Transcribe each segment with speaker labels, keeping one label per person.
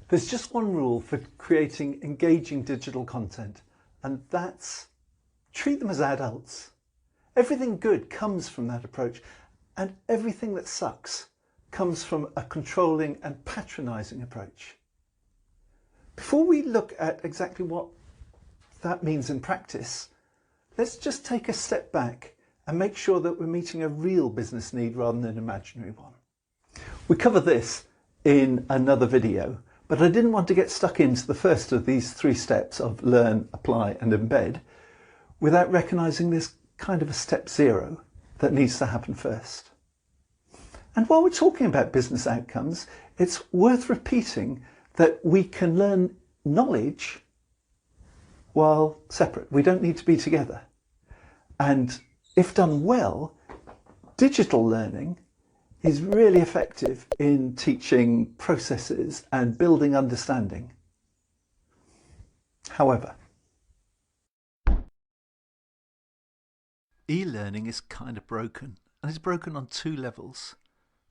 Speaker 1: There's just one rule for creating engaging digital content, and that's treat them as adults. Everything good comes from that approach, and everything that sucks comes from a controlling and patronising approach. Before we look at exactly what that means in practice, let's just take a step back and make sure that we're meeting a real business need rather than an imaginary one. We cover this in another video, but I didn't want to get stuck into the first of these 3 steps of learn, apply and embed without recognising there's kind of a step 0 that needs to happen first. And while we're talking about business outcomes, it's worth repeating that we can learn knowledge while separate. We don't need to be together. And if done well, digital learning is really effective in teaching processes and building understanding. However, e-learning is kind of broken, and it's broken on 2 levels.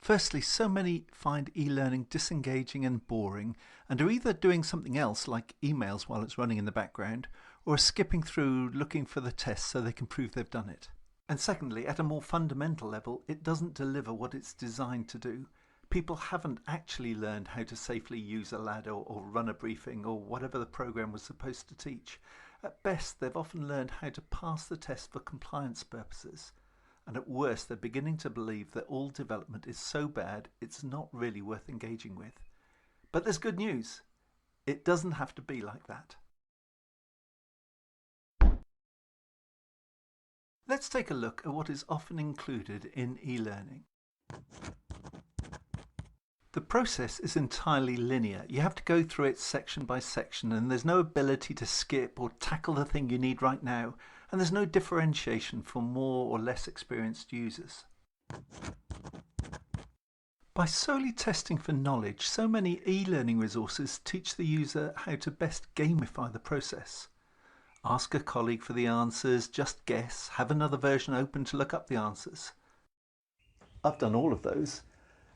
Speaker 1: Firstly, so many find e-learning disengaging and boring and are either doing something else like emails while it's running in the background, or are skipping through looking for the test so they can prove they've done it. And secondly, at a more fundamental level, it doesn't deliver what it's designed to do. People haven't actually learned how to safely use a ladder or run a briefing or whatever the program was supposed to teach. At best, they've often learned how to pass the test for compliance purposes. And at worst, they're beginning to believe that all development is so bad it's not really worth engaging with. But there's good news. It doesn't have to be like that. Let's take a look at what is often included in e-learning. The process is entirely linear. You have to go through it section by section, and there's no ability to skip or tackle the thing you need right now, and there's no differentiation for more or less experienced users. By solely testing for knowledge, so many e-learning resources teach the user how to best gamify the process. Ask a colleague for the answers, just guess, have another version open to look up the answers. I've done all of those.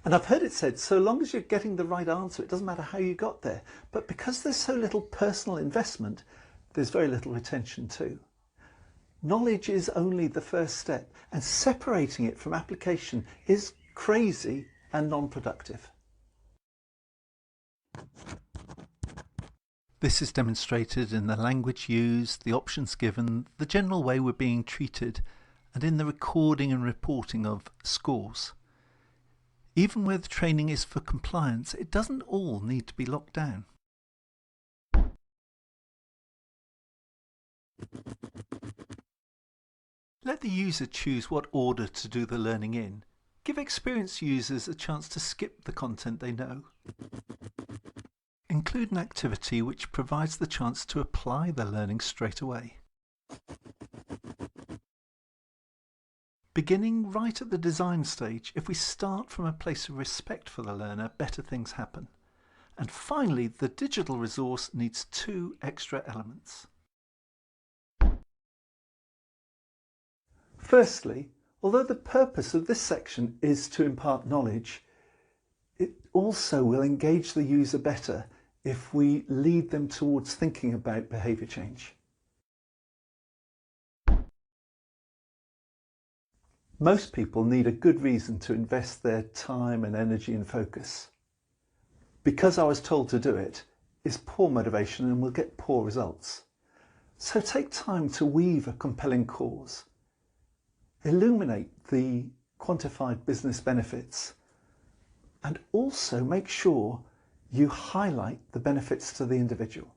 Speaker 1: And I've heard it said, so long as you're getting the right answer, it doesn't matter how you got there. But because there's so little personal investment, there's very little retention too. Knowledge is only the first step, and separating it from application is crazy and non-productive. This is demonstrated in the language used, the options given, the general way we're being treated, and in the recording and reporting of scores. Even where the training is for compliance, it doesn't all need to be locked down. Let the user choose what order to do the learning in. Give experienced users a chance to skip the content they know. Include an activity which provides the chance to apply the learning straight away. Beginning right at the design stage, if we start from a place of respect for the learner, better things happen. And finally, the digital resource needs 2 extra elements. Firstly, although the purpose of this section is to impart knowledge, it also will engage the user better if we lead them towards thinking about behaviour change. Most people need a good reason to invest their time and energy and focus. Because I was told to do it is poor motivation and will get poor results. So take time to weave a compelling cause. Illuminate the quantified business benefits, and also make sure you highlight the benefits to the individual.